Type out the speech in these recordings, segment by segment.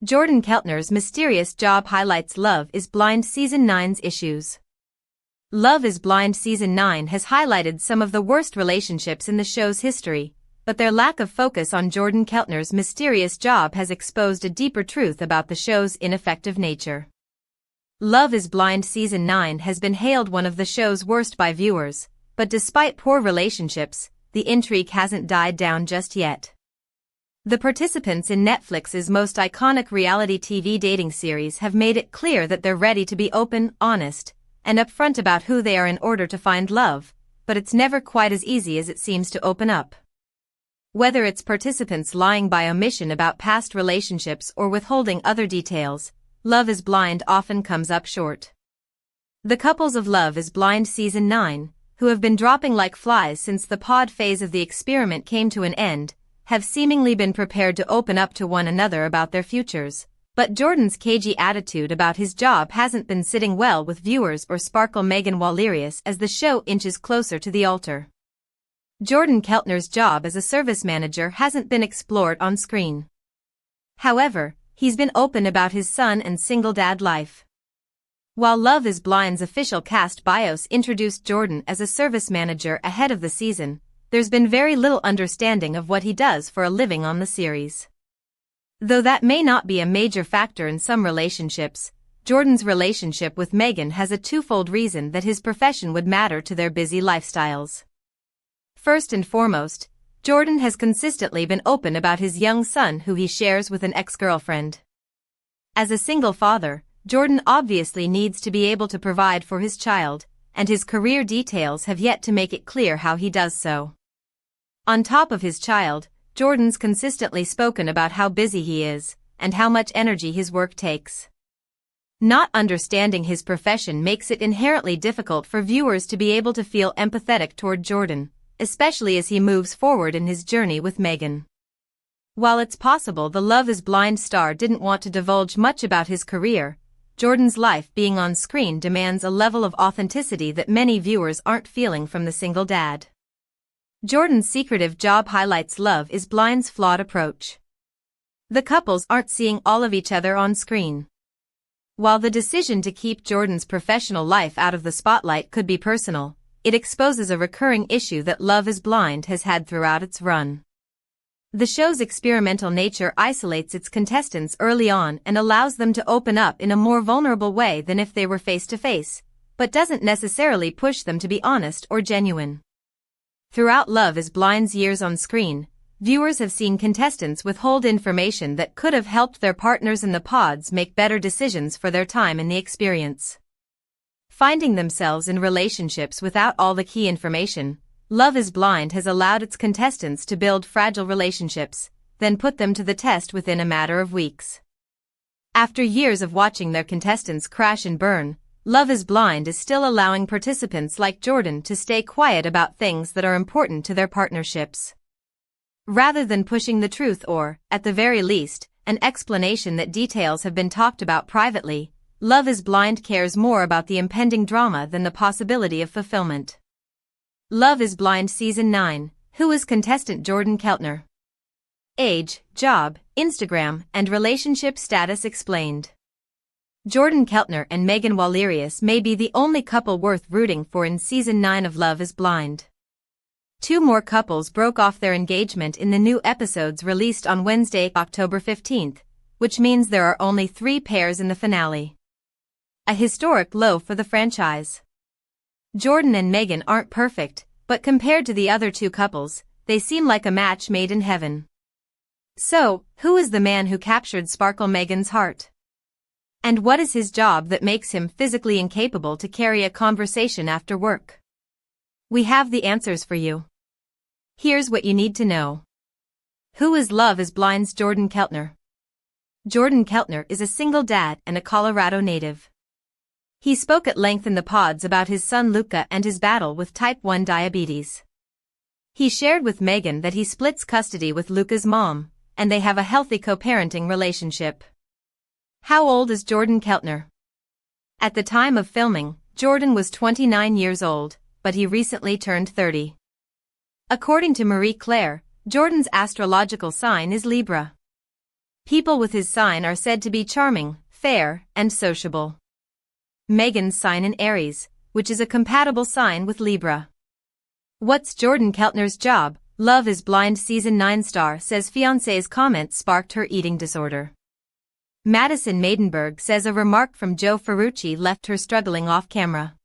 Jordan Keltner's mysterious job highlights Love is Blind Season 9's issues. Love is Blind Season 9 has highlighted some of the worst relationships in the show's history, but their lack of focus on Jordan Keltner's mysterious job has exposed a deeper truth about the show's ineffective nature. Love is Blind Season 9 has been hailed one of the show's worst by viewers, but despite poor relationships, the intrigue hasn't died down just yet. The participants in Netflix's most iconic reality TV dating series have made it clear that they're ready to be open, honest, and upfront about who they are in order to find love, but it's never quite as easy as it seems to open up. Whether it's participants lying by omission about past relationships or withholding other details, Love is Blind often comes up short. The couples of Love is Blind Season 9, who have been dropping like flies since the pod phase of the experiment came to an end, have seemingly been prepared to open up to one another about their futures, but Jordan's cagey attitude about his job hasn't been sitting well with viewers or sparkle Megan Walerius as the show inches closer to the altar. Jordan Keltner's job as a service manager hasn't been explored on screen. However, he's been open about his son and single dad life. While Love is Blind's official cast bios introduced Jordan as a service manager ahead of the season, there's been very little understanding of what he does for a living on the series. Though that may not be a major factor in some relationships, Jordan's relationship with Megan has a twofold reason that his profession would matter to their busy lifestyles. First and foremost, Jordan has consistently been open about his young son who he shares with an ex-girlfriend. As a single father, Jordan obviously needs to be able to provide for his child, and his career details have yet to make it clear how he does so. On top of his child, Jordan's consistently spoken about how busy he is, and how much energy his work takes. Not understanding his profession makes it inherently difficult for viewers to be able to feel empathetic toward Jordan, especially as he moves forward in his journey with Megan. While it's possible the Love is Blind star didn't want to divulge much about his career, Jordan's life being on screen demands a level of authenticity that many viewers aren't feeling from the single dad. Jordan's secretive job highlights Love is Blind's flawed approach. The couples aren't seeing all of each other on screen. While the decision to keep Jordan's professional life out of the spotlight could be personal, it exposes a recurring issue that Love is Blind has had throughout its run. The show's experimental nature isolates its contestants early on and allows them to open up in a more vulnerable way than if they were face-to-face, but doesn't necessarily push them to be honest or genuine. Throughout Love is Blind's years on screen, viewers have seen contestants withhold information that could have helped their partners in the pods make better decisions for their time in the experience. Finding themselves in relationships without all the key information, Love is Blind has allowed its contestants to build fragile relationships, then put them to the test within a matter of weeks. After years of watching their contestants crash and burn, Love is Blind is still allowing participants like Jordan to stay quiet about things that are important to their partnerships. Rather than pushing the truth or, at the very least, an explanation that details have been talked about privately, Love is Blind cares more about the impending drama than the possibility of fulfillment. Love is Blind Season 9, who is contestant Jordan Keltner? Age, job, Instagram, and relationship status explained. Jordan Keltner and Megan Walerius may be the only couple worth rooting for in Season 9 of Love is Blind. Two more couples broke off their engagement in the new episodes released on Wednesday, October 15th, which means there are only 3 pairs in the finale. A historic low for the franchise. Jordan and Megan aren't perfect, but compared to the other two couples, they seem like a match made in heaven. So, who is the man who captured Sparkle Megan's heart? And what is his job that makes him physically incapable to carry a conversation after work? We have the answers for you. Here's what you need to know. Who is Love is Blind's Jordan Keltner? Jordan Keltner is a single dad and a Colorado native. He spoke at length in the pods about his son Luca and his battle with type 1 diabetes. He shared with Megan that he splits custody with Luca's mom, and they have a healthy co-parenting relationship. How old is Jordan Keltner? At the time of filming, Jordan was 29 years old, but he recently turned 30. According to Marie Claire, Jordan's astrological sign is Libra. People with his sign are said to be charming, fair, and sociable. Megan's sign in Aries, which is a compatible sign with Libra. What's Jordan Keltner's job? Love is Blind Season 9 star says fiancé's comment sparked her eating disorder. Madison Maidenberg says a remark from Joe Ferrucci left her struggling off camera.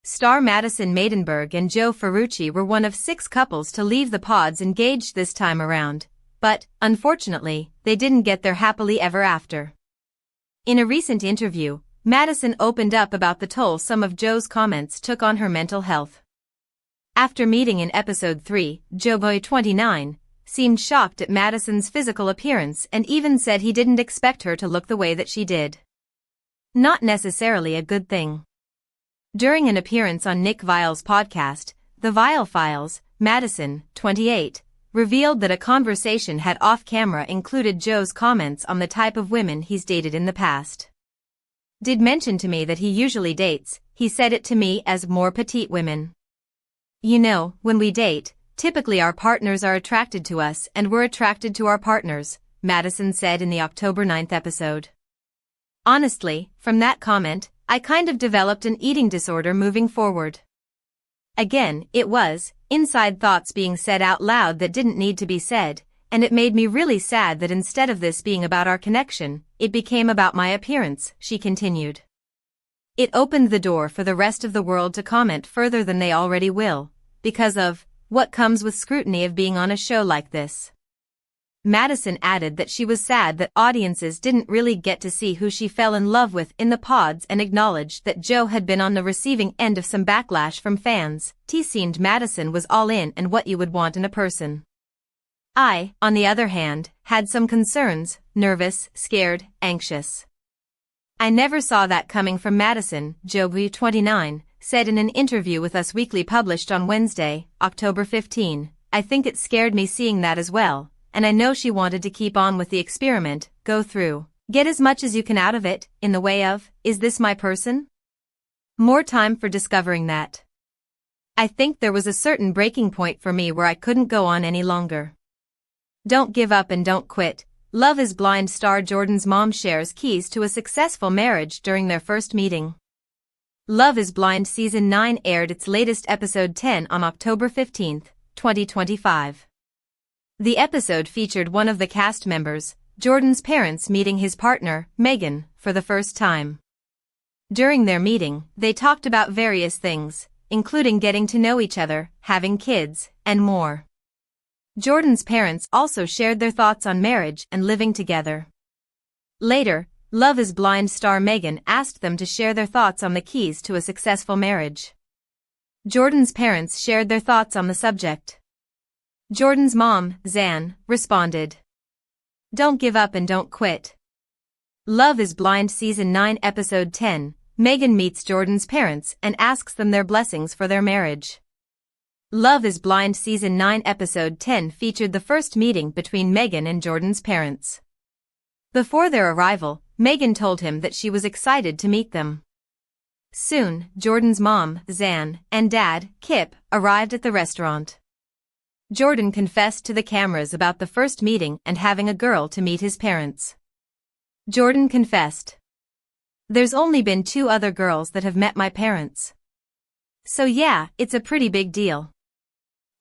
Star Madison Maidenberg and Joe Ferrucci were one of 6 couples to leave the pods engaged this time around, but, unfortunately, they didn't get their happily ever after. In a recent interview, Madison opened up about the toll some of Joe's comments took on her mental health. After meeting in episode 3, Joe, 29, seemed shocked at Madison's physical appearance and even said he didn't expect her to look the way that she did. Not necessarily a good thing. During an appearance on Nick Viall's podcast, The Viall Files, Madison, 28, revealed that a conversation had off-camera included Joe's comments on the type of women he's dated in the past. Did mention to me that he usually dates, he said it to me, as more petite women. You know, when we date, typically our partners are attracted to us and we're attracted to our partners, Madison said in the October 9th episode. Honestly, from that comment, I kind of developed an eating disorder moving forward. Again, it was inside thoughts being said out loud that didn't need to be said, and it made me really sad that instead of this being about our connection, it became about my appearance, she continued. It opened the door for the rest of the world to comment further than they already will, because of what comes with scrutiny of being on a show like this. Madison added that she was sad that audiences didn't really get to see who she fell in love with in the pods and acknowledged that Joe had been on the receiving end of some backlash from fans. Seemed Madison was all in and what you would want in a person. I, on the other hand, had some concerns, nervous, scared, anxious. I never saw that coming from Madison, Joe, 29, said in an interview with Us Weekly published on Wednesday, October 15. I think it scared me seeing that as well, and I know she wanted to keep on with the experiment, go through, get as much as you can out of it, in the way of, is this my person? More time for discovering that. I think there was a certain breaking point for me where I couldn't go on any longer. Don't give up and don't quit. Love is Blind star Jordan's mom shares keys to a successful marriage during their first meeting. Love is Blind Season 9 aired its latest episode 10 on October 15, 2025. The episode featured one of the cast members, Jordan's parents, meeting his partner, Megan, for the first time. During their meeting, they talked about various things, including getting to know each other, having kids, and more. Jordan's parents also shared their thoughts on marriage and living together. Later, Love is Blind star Megan asked them to share their thoughts on the keys to a successful marriage. Jordan's parents shared their thoughts on the subject. Jordan's mom, Zan, responded, "Don't give up and don't quit." Love is Blind Season 9 Episode 10, Megan meets Jordan's parents and asks them their blessings for their marriage. Love is Blind Season 9 Episode 10 featured the first meeting between Megan and Jordan's parents. Before their arrival, Megan told him that she was excited to meet them. Soon, Jordan's mom, Zan, and dad, Kip, arrived at the restaurant. Jordan confessed to the cameras about the first meeting and having a girl to meet his parents. Jordan confessed, "There's only been 2 other girls that have met my parents. So yeah, it's a pretty big deal."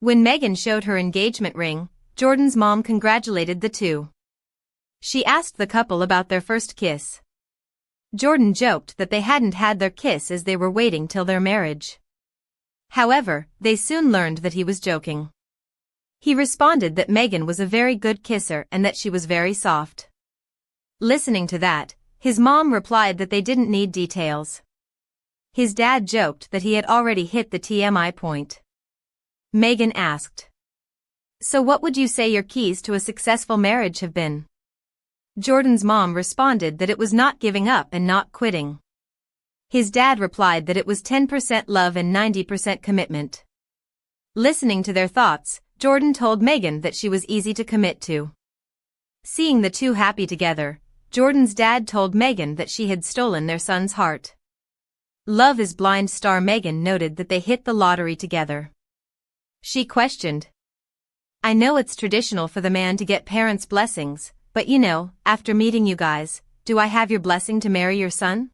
When Megan showed her engagement ring, Jordan's mom congratulated the two. She asked the couple about their first kiss. Jordan joked that they hadn't had their kiss as they were waiting till their marriage. However, they soon learned that he was joking. He responded that Megan was a very good kisser and that she was very soft. Listening to that, his mom replied that they didn't need details. His dad joked that he had already hit the TMI point. Megan asked, "So what would you say your keys to a successful marriage have been?" Jordan's mom responded that it was not giving up and not quitting. His dad replied that it was 10% love and 90% commitment. Listening to their thoughts, Jordan told Megan that she was easy to commit to. Seeing the two happy together, Jordan's dad told Megan that she had stolen their son's heart. Love is Blind star Megan noted that they hit the lottery together. She questioned, "I know it's traditional for the man to get parents' blessings, But you know, after meeting you guys, do I have your blessing to marry your son?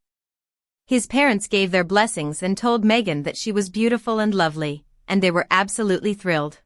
His parents gave their blessings and told Megan that she was beautiful and lovely, and they were absolutely thrilled.